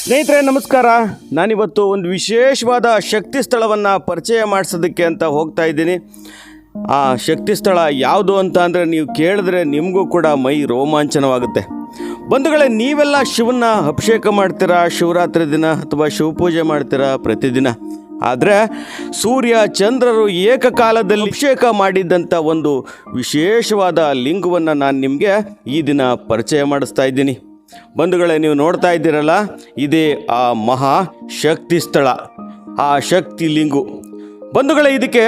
ಸ್ನೇಹಿತರೆ ನಮಸ್ಕಾರ. ನಾನಿವತ್ತು ಒಂದು ವಿಶೇಷವಾದ ಶಕ್ತಿ ಸ್ಥಳವನ್ನು ಪರಿಚಯ ಮಾಡಿಸೋದಕ್ಕೆ ಅಂತ ಹೋಗ್ತಾ ಇದ್ದೀನಿ. ಆ ಶಕ್ತಿ ಸ್ಥಳ ಯಾವುದು ಅಂತ ಅಂದರೆ ನೀವು ಕೇಳಿದ್ರೆ ನಿಮಗೂ ಕೂಡ ಮೈ ರೋಮಾಂಚನವಾಗುತ್ತೆ. ಬಂಧುಗಳೇ, ನೀವೆಲ್ಲ ಶಿವನ ಅಭಿಷೇಕ ಮಾಡ್ತೀರಾ ಶಿವರಾತ್ರಿ ದಿನ ಅಥವಾ ಶಿವಪೂಜೆ ಮಾಡ್ತೀರಾ ಪ್ರತಿದಿನ. ಆದರೆ ಸೂರ್ಯ ಚಂದ್ರರು ಏಕಕಾಲದಲ್ಲಿ ಅಭಿಷೇಕ ಮಾಡಿದ್ದಂಥ ಒಂದು ವಿಶೇಷವಾದ ಲಿಂಗವನ್ನು ನಾನು ನಿಮಗೆ ಈ ದಿನ ಪರಿಚಯ ಮಾಡಿಸ್ತಾ ಇದ್ದೀನಿ. ಬಂಧುಗಳೇ, ನೀವು ನೋಡ್ತಾ ಇದ್ದೀರಲ್ಲ, ಇದೇ ಆ ಮಹಾ ಶಕ್ತಿ ಸ್ಥಳ, ಆ ಶಕ್ತಿ ಲಿಂಗು. ಬಂಧುಗಳೇ, ಇದಕ್ಕೆ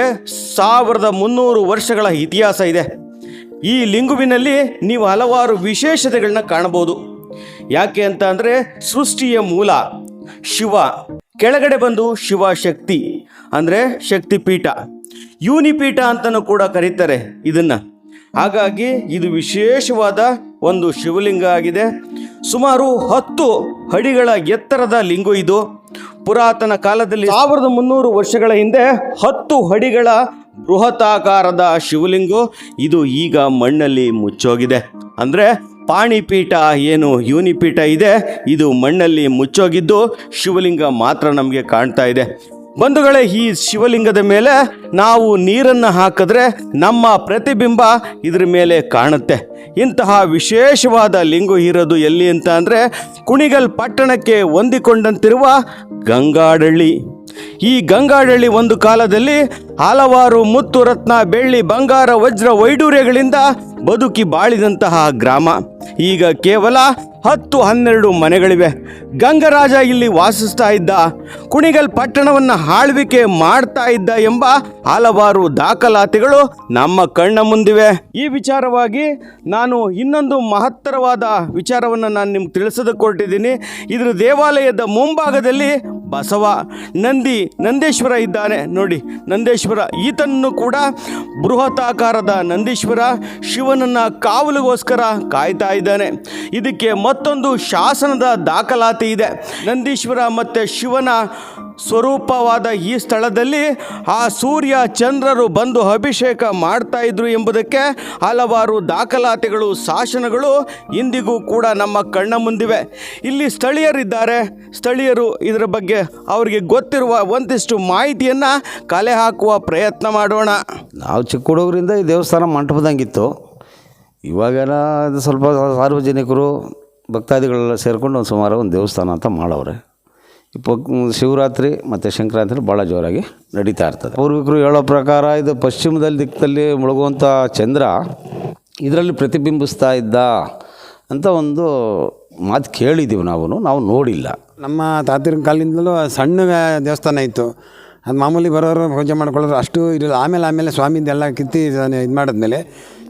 1300 ವರ್ಷಗಳ ಇತಿಹಾಸ ಇದೆ. ಈ ಲಿಂಗುವಿನಲ್ಲಿ ನೀವು ಹಲವಾರು ವಿಶೇಷತೆಗಳನ್ನ ಕಾಣಬಹುದು. ಯಾಕೆ ಅಂತ ಅಂದರೆ, ಸೃಷ್ಟಿಯ ಮೂಲ ಶಿವ, ಕೆಳಗಡೆ ಬಂದು ಶಿವಶಕ್ತಿ ಅಂದರೆ ಶಕ್ತಿಪೀಠ, ಯೂನಿಪೀಠ ಅಂತಲೂ ಕೂಡ ಕರೀತಾರೆ ಇದನ್ನು. ಹಾಗಾಗಿ ಇದು ವಿಶೇಷವಾದ ಒಂದು ಶಿವಲಿಂಗ ಆಗಿದೆ. ಸುಮಾರು 10 ಅಡಿಗಳ ಎತ್ತರದ ಲಿಂಗು ಇದು. ಪುರಾತನ ಕಾಲದಲ್ಲಿ 1300 ವರ್ಷಗಳ ಹಿಂದೆ 10 ಅಡಿಗಳ ಬೃಹತಾಕಾರದ ಶಿವಲಿಂಗು ಇದು ಈಗ ಮಣ್ಣಲ್ಲಿ ಮುಚ್ಚೋಗಿದೆ. ಅಂದರೆ ಪಾಣಿಪೀಠ ಏನು ಯೂನಿಪೀಠ ಇದೆ, ಇದು ಮಣ್ಣಲ್ಲಿ ಮುಚ್ಚೋಗಿದ್ದು ಶಿವಲಿಂಗ ಮಾತ್ರ ನಮಗೆ ಕಾಣ್ತಾ ಇದೆ. ಬಂಧುಗಳೇ, ಈ ಶಿವಲಿಂಗದ ಮೇಲೆ ನಾವು ನೀರನ್ನು ಹಾಕಿದ್ರೆ ನಮ್ಮ ಪ್ರತಿಬಿಂಬ ಇದ್ರ ಮೇಲೆ ಕಾಣುತ್ತೆ. ಇಂತಹ ವಿಶೇಷವಾದ ಲಿಂಗು ಇರೋದು ಎಲ್ಲಿ ಅಂತ ಅಂದರೆ, ಕುಣಿಗಲ್ ಪಟ್ಟಣಕ್ಕೆ ಹೊಂದಿಕೊಂಡಂತಿರುವ ಗಂಗಾಡಳ್ಳಿ. ಈ ಗಂಗಾಡಳ್ಳಿ ಒಂದು ಕಾಲದಲ್ಲಿ ಹಲವಾರು ಮುತ್ತು ರತ್ನ ಬೆಳ್ಳಿ ಬಂಗಾರ ವಜ್ರ ವೈಡೂರ್ಯಗಳಿಂದ ಬದುಕಿ ಬಾಳಿದಂತಹ ಗ್ರಾಮ. ಈಗ ಕೇವಲ 10-12 ಮನೆಗಳಿವೆ. ಗಂಗರಾಜ ಇಲ್ಲಿ ವಾಸಿಸ್ತಾ ಇದ್ದ, ಕುಣಿಗಲ್ ಪಟ್ಟಣವನ್ನು ಆಳ್ವಿಕೆ ಮಾಡ್ತಾ ಇದ್ದ ಎಂಬ ಹಲವಾರು ದಾಖಲಾತಿಗಳು ನಮ್ಮ ಕಣ್ಣ ಮುಂದಿವೆ. ಈ ವಿಚಾರವಾಗಿ ನಾನು ಇನ್ನೊಂದು ಮಹತ್ತರವಾದ ವಿಚಾರವನ್ನು ನಾನು ನಿಮ್ಗೆ ತಿಳಿಸೋದಕ್ಕೆ ಹೊರಟಿದ್ದೀನಿ. ಇದರ ದೇವಾಲಯದ ಮುಂಭಾಗದಲ್ಲಿ ಬಸವ ನಂದೀಶ್ವರ ಇದ್ದಾನೆ ನೋಡಿ. ನಂದೀಶ್ವರ ಈತನನ್ನು ಕೂಡ ಬೃಹತಾಕಾರದ ನಂದೀಶ್ವರ ಶಿವನನ್ನು ಕಾವಲಿಗೋಸ್ಕರ ಕಾಯ್ತಾ ಇದ್ದಾನೆ. ಇದಕ್ಕೆ ಮತ್ತೊಂದು ಶಾಸನದ ದಾಖಲಾತಿ ಇದೆ. ನಂದೀಶ್ವರ ಮತ್ತು ಶಿವನ ಸ್ವರೂಪವಾದ ಈ ಸ್ಥಳದಲ್ಲಿ ಆ ಸೂರ್ಯ ಚಂದ್ರರು ಬಂದು ಅಭಿಷೇಕ ಮಾಡ್ತಾ ಇದ್ರು ಎಂಬುದಕ್ಕೆ ಹಲವಾರು ದಾಖಲಾತಿಗಳು, ಶಾಸನಗಳು ಇಂದಿಗೂ ಕೂಡ ನಮ್ಮ ಕಣ್ಣ ಮುಂದಿವೆ. ಇಲ್ಲಿ ಸ್ಥಳೀಯರಿದ್ದಾರೆ. ಸ್ಥಳೀಯರು ಇದರ ಬಗ್ಗೆ ಅವರಿಗೆ ಗೊತ್ತಿರುವ ಒಂದಿಷ್ಟು ಮಾಹಿತಿಯನ್ನು ಕಲೆ ಹಾಕುವ ಪ್ರಯತ್ನ ಮಾಡೋಣ. ನಾವು ಚಿಕ್ಕ ಹುಡುಗರಿಂದ ಈ ದೇವಸ್ಥಾನ ಮಂಟಪದಂಗಿತ್ತು. ಇವಾಗೆಲ್ಲ ಇದು ಸ್ವಲ್ಪ ಸಾರ್ವಜನಿಕರು ಭಕ್ತಾದಿಗಳೆಲ್ಲ ಸೇರಿಕೊಂಡು ಸುಮಾರು ಒಂದು ದೇವಸ್ಥಾನ ಅಂತ ಮಾಡವ್ರೆ. ಶಿವರಾತ್ರಿ ಮತ್ತು ಸಂಕ್ರಾಂತಿ ಭಾಳ ಜೋರಾಗಿ ನಡೀತಾ ಇರ್ತದೆ. ಪೂರ್ವಿಕರು ಹೇಳೋ ಪ್ರಕಾರ ಇದು ಪಶ್ಚಿಮದಲ್ಲಿ ದಿಕ್ಕಲ್ಲಿ ಮುಳುಗುವಂಥ ಚಂದ್ರ ಇದರಲ್ಲಿ ಪ್ರತಿಬಿಂಬಿಸ್ತಾ ಇದ್ದ ಅಂತ ಒಂದು ಮಾತು ಕೇಳಿದ್ದೀವಿ. ನಾವು ನೋಡಿಲ್ಲ. ನಮ್ಮ ತಾತಿನ ಕಾಲದಿಂದಲೂ ಸಣ್ಣ ದೇವಸ್ಥಾನ ಇತ್ತು. ಅದು ಮಾಮೂಲಿ ಬರೋರು ಪೂಜೆ ಮಾಡ್ಕೊಳ್ಳೋರು ಅಷ್ಟು ಇರಲಿಲ್ಲ. ಆಮೇಲೆ ಸ್ವಾಮಿದೆಲ್ಲ ಕಿತ್ತಿ ಇದು ಮಾಡಿದ್ಮೇಲೆ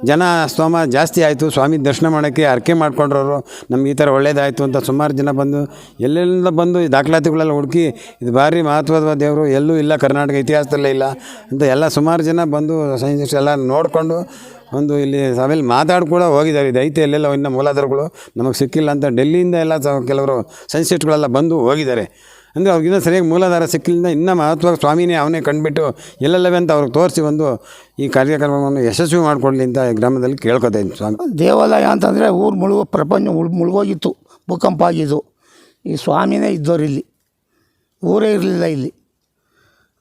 ಜನ ಸ್ತೋಮ ಜಾಸ್ತಿ ಆಯಿತು. ಸ್ವಾಮಿ ದರ್ಶನ ಮಾಡೋಕ್ಕೆ ಹರಕೆ ಮಾಡ್ಕೊಂಡ್ರವರು, ನಮ್ಗೆ ಈ ಥರ ಒಳ್ಳೇದಾಯಿತು ಅಂತ ಸುಮಾರು ಜನ ಬಂದು ಎಲ್ಲೆಲ್ಲ ಬಂದು ಈ ದಾಖಲಾತಿಗಳೆಲ್ಲ ಹುಡುಕಿ ಇದು ಭಾರಿ ಮಹತ್ವದ ದೇವರು, ಎಲ್ಲೂ ಇಲ್ಲ ಕರ್ನಾಟಕ ಇತಿಹಾಸದಲ್ಲೇ ಇಲ್ಲ ಅಂತ ಎಲ್ಲ ಸುಮಾರು ಜನ ಬಂದು ಸೈನ್ಸ್ ಎಲ್ಲ ನೋಡಿಕೊಂಡು ಒಂದು ಇಲ್ಲಿ ಆಮೇಲೆ ಮಾತಾಡ್ಕೂಡ ಹೋಗಿದ್ದಾರೆ. ಇದು ಐತೆ ಎಲ್ಲೆಲ್ಲ ಇನ್ನು ಮೂಲಾಧಾರಗಳು ನಮಗೆ ಸಿಕ್ಕಿಲ್ಲ ಅಂತ ಡೆಲ್ಲಿಯಿಂದ ಎಲ್ಲ ಕೆಲವರು ಸೈನ್ಸಿಸ್ಟ್ಗಳೆಲ್ಲ ಬಂದು ಹೋಗಿದ್ದಾರೆ. ಅಂದರೆ ಅವ್ರಿಗಿನ್ನ ಸರಿಯಾಗಿ ಮೂಲಾಧಾರ ಸಿಕ್ಕಿಲ್ಲ. ಇನ್ನೂ ಮಹತ್ವ ಸ್ವಾಮಿನೇ ಅವನೇ ಕಂಡುಬಿಟ್ಟು ಎಲ್ಲೆಲ್ಲವೇ ಅಂತ ಅವ್ರಿಗೆ ತೋರಿಸಿ ಒಂದು ಈ ಕಾರ್ಯಕ್ರಮವನ್ನು ಯಶಸ್ವಿ ಮಾಡಿಕೊಡ್ಲಿ ಅಂತ ಗ್ರಾಮದಲ್ಲಿ ಕೇಳ್ಕೊತಾ ಇದ್ದೀನಿ. ಸ್ವಾಮಿ ದೇವಾಲಯ ಅಂತಂದರೆ ಊರು ಪ್ರಪಂಚ ಮುಳುಗೋಗಿತ್ತು, ಭೂಕಂಪ ಆಗಿದ್ದು. ಈ ಸ್ವಾಮಿನೇ ಇದ್ದವ್ರು ಇಲ್ಲಿ, ಊರೇ ಇರಲಿಲ್ಲ ಇಲ್ಲಿ.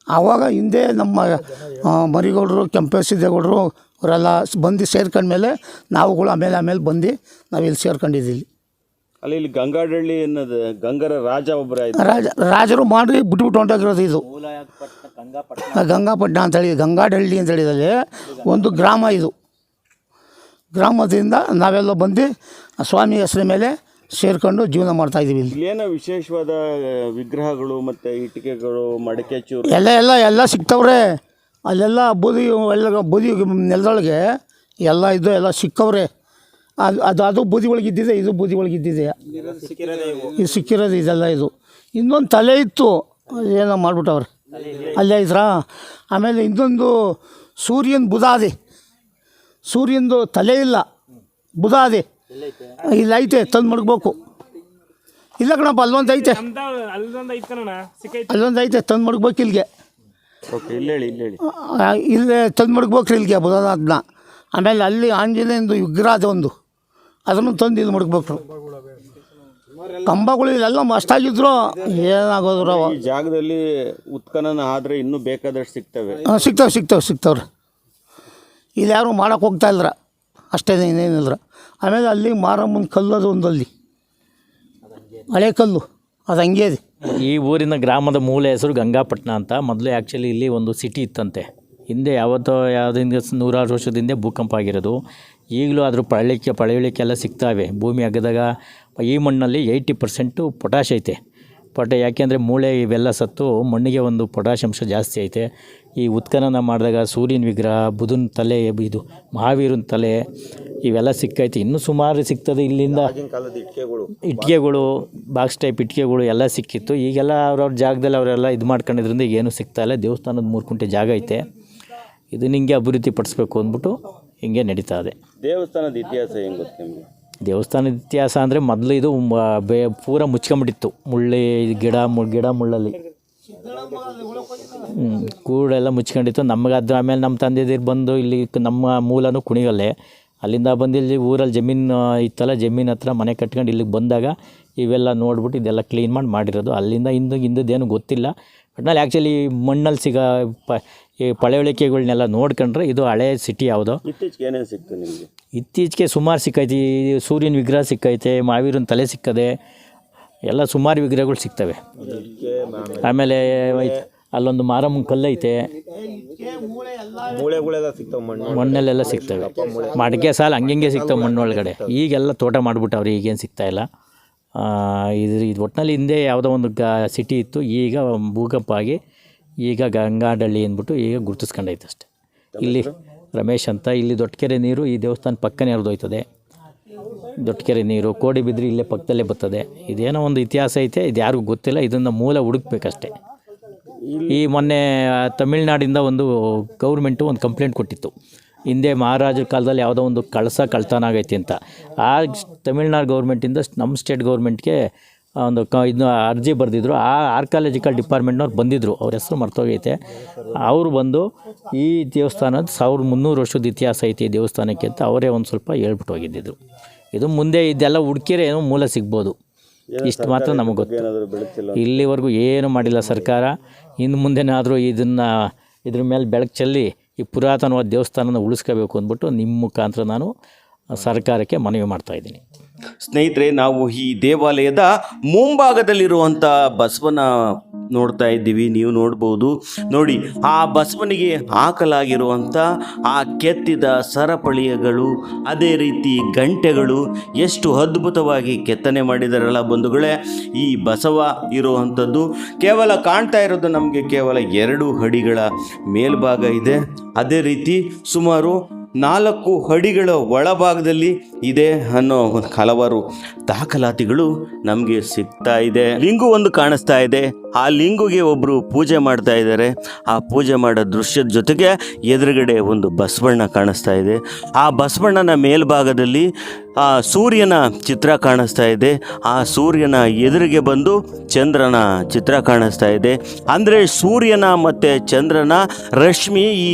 ಆವಾಗ ಹಿಂದೆ ನಮ್ಮ ಮರಿಗೌಡರು, ಕೆಂಪೇಸಿದ್ದೇಗೌಡರು ಅವರೆಲ್ಲ ಬಂದು ಸೇರ್ಕೊಂಡ್ಮೇಲೆ ನಾವುಗಳು ಆಮೇಲೆ ಬಂದು ನಾವಿಲ್ಲಿ ಸೇರ್ಕೊಂಡಿದ್ದೀವಿ. ಇಲ್ಲಿ ಗಂಗಾಡಳ್ಳಿ ಅನ್ನೋದು ಗಂಗರ ರಾಜ ಒಬ್ಬರ ರಾಜರು ಮಾಡಿ ಬಿಟ್ಬಿಟ್ಟು ಹೊಂಟೋಗಿರೋದು. ಇದು ಗಂಗಾಪಟ್ಟಣ ಅಂತೇಳಿ, ಗಂಗಾಡಳ್ಳಿ ಅಂತ ಹೇಳಿದಲ್ಲಿ ಒಂದು ಗ್ರಾಮ. ಇದು ಗ್ರಾಮದಿಂದ ನಾವೆಲ್ಲ ಬಂದು ಸ್ವಾಮಿ ಹೆಸರ ಮೇಲೆ ಸೇರ್ಕೊಂಡು ಜೀವನ ಮಾಡ್ತಾಯಿದ್ದೀವಿ. ಇಲ್ಲಿ ಏನೋ ವಿಶೇಷವಾದ ವಿಗ್ರಹಗಳು ಮತ್ತು ಇಟ್ಟಿಗೆಗಳು, ಮಡಕೆ ಚೂರು ಎಲ್ಲ ಸಿಗ್ತವ್ರೆ. ಅಲ್ಲೆಲ್ಲ ಬೂದಿ ನೆಲದೊಳಗೆ ಎಲ್ಲ ಸಿಕ್ಕವ್ರೆ. ಅದು ಬೂದಿ ಒಳಗಿದ್ದಿದೆ, ಇದು ಬೂದಿ ಒಳಗಿದ್ದಿದೆ. ಇದು ಸಿಕ್ಕಿರೋದು ಇದೆಲ್ಲ. ಇದು ಇನ್ನೊಂದು ತಲೆ ಇತ್ತು, ಏನೋ ಮಾಡಿಬಿಟ್ಟವ್ರೆ, ಅಲ್ಲೇ ಇದ್ರಾ. ಆಮೇಲೆ ಇನ್ನೊಂದು ಸೂರ್ಯನ ಬುಧ ಅದೇ, ಸೂರ್ಯನದು ತಲೆ ಇಲ್ಲ, ಬುಧ ಅದೇ ಇಲ್ಲ ಐತೆ, ತಂದು ಮಡಗಬೇಕು. ಇಲ್ಲ ಕಣಪ್ಪ, ಅಲ್ಲೊಂದು ಐತೆ, ತಂದು ಮಡಗ್ಬೇಕು ಇಲ್ಲಿಗೆ. ಇಲ್ಲೇ ತಂದು ಮಡಗ್ಬೇಕ್ರಿ ಇಲ್ಲಿಗೆ ಬುಧನಾಥನ. ಆಮೇಲೆ ಅಲ್ಲಿ ಆಂಜನೇಯಂದು ವಿಗ್ರಹ ಒಂದು, ಅದನ್ನು ತಂದು ಇಲ್ಲಿ ಮಡಗ್ಬೇಕು. ಕಂಬಗಳು ಇಲ್ಲೆಲ್ಲ ಮಸ್ತಾಗಿದ್ರು ಏನಾಗೋದ್ರು ಅವ ಈ ಜಾಗದಲ್ಲಿ ಉತ್ಖನನ ಆದರೆ ಇನ್ನೂ ಬೇಕಾದಷ್ಟು ಸಿಗ್ತವೆ. ಸಿಗ್ತಾವ್ರಿ ಇಲ್ಲಿ ಯಾರು ಮಾಡೋಕೆ ಹೋಗ್ತಾ ಇಲ್ರ ಅಷ್ಟೇ, ಇನ್ನೇನಿಲ್ರ. ಆಮೇಲೆ ಅಲ್ಲಿ ಮಾರಮ್ಮನ ಕಲ್ಲು ಅದು ಒಂದಲ್ಲಿ ಹಳೆ ಕಲ್ಲು ಅದು ಹಂಗೆ ಇದೆ. ಈ ಊರಿನ ಗ್ರಾಮದ ಮೂಲ ಹೆಸರು ಗಂಗಾಪಟ್ಟಣ ಅಂತ. ಮೊದಲು ಆ್ಯಕ್ಚುಲಿ ಇಲ್ಲಿ ಒಂದು ಸಿಟಿ ಇತ್ತಂತೆ. ಹಿಂದೆ ಯಾವುದಿಂದ 100 ವರ್ಷದ ಹಿಂದೆ ಭೂಕಂಪ ಆಗಿರೋದು. ಈಗಲೂ ಅದ್ರ ಪಳೆಯುಳಿಕೆ ಎಲ್ಲ ಸಿಗ್ತಾವೆ. ಭೂಮಿ ಅಗದಾಗ ಈ ಮಣ್ಣಲ್ಲಿ 80% ಪೊಟ್ಯಾಷ್ ಐತೆ. ಯಾಕೆಂದರೆ ಮೂಳೆ ಇವೆಲ್ಲ ಸತ್ತು ಮಣ್ಣಿಗೆ ಒಂದು ಪೊಟ್ಯಾಷ್ ಅಂಶ ಜಾಸ್ತಿ ಐತೆ. ಈ ಉತ್ಖನನ ಮಾಡಿದಾಗ ಸೂರ್ಯನ ವಿಗ್ರಹ, ಬುಧನ ತಲೆ, ಇದು ಮಹಾವೀರನ ತಲೆ ಇವೆಲ್ಲ ಸಿಕ್ಕೈತೆ. ಇನ್ನೂ ಸುಮಾರು ಸಿಗ್ತದೆ. ಇಲ್ಲಿಂದ ಇಟ್ಕೆಗಳು, ಬಾಕ್ಸ್ ಟೈಪ್ ಇಟ್ಕೆಗಳು ಎಲ್ಲ ಸಿಕ್ಕಿತ್ತು. ಈಗೆಲ್ಲ ಅವ್ರವ್ರ ಜಾಗದಲ್ಲಿ ಅವರೆಲ್ಲ ಇದು ಮಾಡ್ಕೊಂಡಿದ್ರಿಂದ ಈಗ ಏನೂ ಸಿಗ್ತಾಯಿಲ್ಲ. ದೇವಸ್ಥಾನದ 3 ಕುಂಟೆ ಜಾಗ ಐತೆ. ಇದನ್ನ ಹಿಂಗೆ ಅಭಿವೃದ್ಧಿ ಪಡಿಸ್ಬೇಕು ಅಂದ್ಬಿಟ್ಟು ಹಿಂಗೆ ನಡೀತಾ ಇದೆ. ದೇವಸ್ಥಾನದ ಇತಿಹಾಸ ಹೆಂಗೆ ಗೊತ್ತು ನಿಮಗೆ? ದೇವಸ್ಥಾನದ ಇತಿಹಾಸ ಅಂದರೆ ಮೊದಲು ಇದು ಪೂರ ಮುಚ್ಕೊಂಬಿಟ್ಟಿತ್ತು. ಗಿಡ ಮುಳ್ಳಲ್ಲಿ ಕೂಡೆಲ್ಲ ಮುಚ್ಕೊಂಡಿತ್ತು. ನಮಗೆ ಅದು ಆಮೇಲೆ ನಮ್ಮ ತಂದೆದಿರು ಬಂದು ಇಲ್ಲಿ ನಮ್ಮ ಮೂಲನೂ ಕುಣಿಗಲ್ಲೇ. ಅಲ್ಲಿಂದ ಬಂದು ಇಲ್ಲಿ ಊರಲ್ಲಿ ಜಮೀನು ಇತ್ತಲ್ಲ, ಜಮೀನು ಹತ್ರ ಮನೆ ಕಟ್ಕೊಂಡು ಇಲ್ಲಿಗೆ ಬಂದಾಗ ಇವೆಲ್ಲ ನೋಡ್ಬಿಟ್ಟು ಇದೆಲ್ಲ ಕ್ಲೀನ್ ಮಾಡಿರೋದು. ಅಲ್ಲಿಂದ ಹಿಂದದ್ದೇನು ಗೊತ್ತಿಲ್ಲ. ಒಟ್ನಲ್ಲಿ ಆ್ಯಕ್ಚುಲಿ ಮಣ್ಣಲ್ಲಿ ಈ ಪಳೆಯುಳಿಕೆಗಳನ್ನೆಲ್ಲ ನೋಡ್ಕೊಂಡ್ರೆ ಇದು ಹಳೆ ಸಿಟಿ ಯಾವುದೋ. ಇತ್ತೀಚೆಗೆ ಏನೇನು ಸಿಕ್ತು ನಿಮಗೆ? ಇತ್ತೀಚೆಗೆ ಸುಮಾರು ಸಿಕ್ಕೈತಿ. ಸೂರ್ಯನ ವಿಗ್ರಹ ಸಿಕ್ಕೈತೆ, ಮಹಾವೀರನ ತಲೆ ಸಿಕ್ಕದೆ, ಎಲ್ಲ ಸುಮಾರು ವಿಗ್ರಹಗಳು ಸಿಗ್ತವೆ. ಆಮೇಲೆ ಅಲ್ಲೊಂದು ಮಾರಮ್ಮನ ಕಲ್ಲೈತೆ, ಮೂಳೆಗಳೆಲ್ಲ ಸಿಗ್ತವೆ, ಮಣ್ಣಲ್ಲೆಲ್ಲ ಸಿಗ್ತವೆ. ಮಡಿಕೆ ಸಾಲ ಹಂಗೆ ಸಿಗ್ತವೆ ಮಣ್ಣೊಳಗಡೆ. ಈಗೆಲ್ಲ ತೋಟ ಮಾಡಿಬಿಟ್ಟವ್ರು, ಈಗೇನು ಸಿಗ್ತಾಯಿಲ್ಲ. ಇದು ಒಟ್ಟಿನಲ್ಲಿ ಹಿಂದೆ ಯಾವುದೋ ಒಂದು ಸಿಟಿ ಇತ್ತು. ಈಗ ಭೂಕಂಪ ಆಗಿ ಈಗ ಗಂಗಾಡಳ್ಳಿ ಅಂದ್ಬಿಟ್ಟು ಈಗ ಗುರುತಿಸ್ಕೊಂಡೈತೆ ಅಷ್ಟೆ. ಇಲ್ಲಿ ರಮೇಶ್ ಅಂತ. ಇಲ್ಲಿ ದೊಡ್ಡಕೆರೆ ನೀರು ಈ ದೇವಸ್ಥಾನ ಪಕ್ಕನೇ ಹರಿದೋಯ್ತದೆ. ದೊಡ್ಡಕೆರೆ ನೀರು ಕೋಡಿ ಬಿದ್ದರೆ ಇಲ್ಲೇ ಪಕ್ಕದಲ್ಲೇ ಬರ್ತದೆ. ಇದೇನೋ ಒಂದು ಇತಿಹಾಸ ಐತೆ, ಇದು ಯಾರಿಗೂ ಗೊತ್ತಿಲ್ಲ. ಇದನ್ನು ಮೂಲ ಹುಡುಕ್ಬೇಕಷ್ಟೆ. ಈ ಮೊನ್ನೆ ತಮಿಳ್ನಾಡಿಂದ ಒಂದು ಗೌರ್ಮೆಂಟು ಒಂದು ಕಂಪ್ಲೇಂಟ್ ಕೊಟ್ಟಿತ್ತು. ಹಿಂದೆ ಮಹಾರಾಜರ ಕಾಲದಲ್ಲಿ ಯಾವುದೋ ಒಂದು ಕಳ್ತನ ಆಗೈತಿ ಅಂತ. ಆ ತಮಿಳ್ನಾಡು ಗೌರ್ಮೆಂಟಿಂದ ನಮ್ಮ ಸ್ಟೇಟ್ ಗೌರ್ಮೆಂಟ್ಗೆ ಒಂದು ಇದನ್ನ ಅರ್ಜಿ ಬರೆದಿದ್ರು. ಆ ಆರ್ಕಾಲಜಿಕಲ್ ಡಿಪಾರ್ಟ್ಮೆಂಟ್ನವ್ರು ಬಂದಿದ್ದರು, ಅವ್ರ ಹೆಸರು ಮರ್ತೋಗೈತೆ. ಅವರು ಬಂದು ಈ ದೇವಸ್ಥಾನದ 1300 ವರ್ಷದ ಇತಿಹಾಸ ಐತಿ ಈ ದೇವಸ್ಥಾನಕ್ಕೆ ಅಂತ ಅವರೇ ಒಂದು ಸ್ವಲ್ಪ ಹೇಳ್ಬಿಟ್ಟು ಹೋಗಿದ್ದಿದ್ರು. ಇದು ಮುಂದೆ ಇದೆಲ್ಲ ಹುಡುಕಿರೆ ಏನೋ ಮೂಲ ಸಿಗ್ಬೋದು. ಇಷ್ಟು ಮಾತ್ರ ನಮಗೆ ಗೊತ್ತು. ಇಲ್ಲಿವರೆಗೂ ಏನು ಮಾಡಿಲ್ಲ ಸರ್ಕಾರ. ಇನ್ನು ಮುಂದೆನಾದರೂ ಇದ್ರ ಮೇಲೆ ಬೆಳಕು ಚೆಲ್ಲಿ ಈ ಪುರಾತನವಾದ ದೇವಸ್ಥಾನನ ಉಳಿಸ್ಕೋಬೇಕು ಅಂದ್ಬಿಟ್ಟು ನಿಮ್ಮ ಮುಖಾಂತರ ನಾನು ಸರ್ಕಾರಕ್ಕೆ ಮನವಿ ಮಾಡ್ತಾಯಿದ್ದೀನಿ. ಸ್ನೇಹಿತರೆ, ನಾವು ಈ ದೇವಾಲಯದ ಮುಂಭಾಗದಲ್ಲಿರುವಂಥ ಬಸವನ ನೋಡ್ತಾ ಇದ್ದೀವಿ. ನೀವು ನೋಡ್ಬೋದು ನೋಡಿ, ಆ ಬಸವನಿಗೆ ಹಾಕಲಾಗಿರುವಂಥ ಆ ಕೆತ್ತಿದ ಸರಪಳಿಗಳು, ಅದೇ ರೀತಿ ಗಂಟೆಗಳು ಎಷ್ಟು ಅದ್ಭುತವಾಗಿ ಕೆತ್ತನೆ ಮಾಡಿದಾರಲ್ಲ ಬಂಧುಗಳೇ. ಈ ಬಸವ ಇರುವಂಥದ್ದು ಕೇವಲ ಕಾಣ್ತಾ ಇರೋದು ನಮಗೆ ಕೇವಲ 2 ಅಡಿಗಳ ಮೇಲ್ಭಾಗ ಇದೆ. ಅದೇ ರೀತಿ ಸುಮಾರು 4 ಅಡಿಗಳ ಒಳಭಾಗದಲ್ಲಿ ಇದೆ ಅನ್ನೋ ಹಲವಾರು ದಾಖಲಾತಿಗಳು ನಮಗೆ ಸಿಗ್ತಾ ಇದೆ. ಲಿಂಗು ಒಂದು ಕಾಣಿಸ್ತಾ ಇದೆ. ಆ ಲಿಂಗುಗೆ ಒಬ್ಬರು ಪೂಜೆ ಮಾಡ್ತಾ ಇದ್ದಾರೆ. ಆ ಪೂಜೆ ಮಾಡೋ ದೃಶ್ಯದ ಜೊತೆಗೆ ಎದುರುಗಡೆ ಒಂದು ಬಸವಣ್ಣ ಕಾಣಿಸ್ತಾ ಇದೆ. ಆ ಬಸವಣ್ಣನ ಮೇಲ್ಭಾಗದಲ್ಲಿ ಸೂರ್ಯನ ಚಿತ್ರ ಕಾಣಿಸ್ತಾ ಇದೆ. ಆ ಸೂರ್ಯನ ಎದುರಿಗೆ ಬಂದು ಚಂದ್ರನ ಚಿತ್ರ ಕಾಣಿಸ್ತಾ ಇದೆ. ಅಂದರೆ ಸೂರ್ಯನ ಮತ್ತು ಚಂದ್ರನ ರಶ್ಮಿ ಈ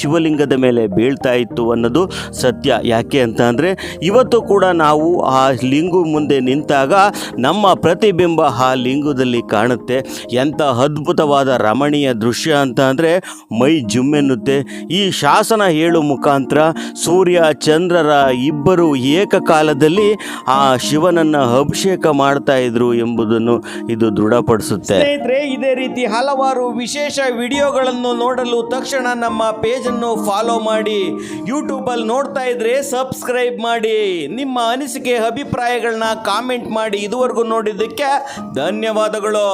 ಶಿವಲಿಂಗದ ಮೇಲೆ ಬೀಳ್ತಾ ಇತ್ತು ಅನ್ನೋದು ಸತ್ಯ. ಯಾಕೆ ಅಂತ ಅಂದರೆ ಇವತ್ತು ಕೂಡ ನಾವು ಆ ಲಿಂಗು ಮುಂದೆ ನಿಂತಾಗ ನಮ್ಮ ಪ್ರತಿಬಿಂಬ ಆ ಲಿಂಗದಲ್ಲಿ ಕಾಣುತ್ತೆ. ಎಂಥ ಅದ್ಭುತವಾದ ರಮಣೀಯ ದೃಶ್ಯ ಅಂತ ಅಂದರೆ ಮೈ ಜುಮ್ಮೆನ್ನುತ್ತೆ. ಈ ಶಾಸನ ಹೇಳು ಮುಖಾಂತರ ಸೂರ್ಯ ಚಂದ್ರರ ಇಬ್ಬರು ಏಕಕಾಲದಲ್ಲಿ ಆ ಶಿವನನ್ನು ಅಭಿಷೇಕ ಮಾಡ್ತಾ ಇದ್ರು ಎಂಬುದನ್ನು ಇದು ದೃಢಪಡಿಸುತ್ತೆ. ಸ್ನೇಹಿತರೆ, ಇದೇ ರೀತಿ ಹಲವಾರು ವಿಶೇಷ ವಿಡಿಯೋಗಳನ್ನು ನೋಡಲು ತಕ್ಷಣ ನಮ್ಮ ಪೇಜನ್ನು ಫಾಲೋ ಮಾಡಿ. ಯೂಟ್ಯೂಬಲ್ಲಿ ನೋಡ್ತಾ ಇದ್ರೆ ಸಬ್ಸ್ಕ್ರೈಬ್ ಮಾಡಿ. ನಿಮ್ಮ ಅನಿಸಿಕೆ ಅಭಿಪ್ರಾಯಗಳನ್ನ ಕಾಮೆಂಟ್ ಮಾಡಿ. ಇದುವರೆಗೂ ನೋಡಿದ್ದಕ್ಕೆ ಧನ್ಯವಾದಗಳು.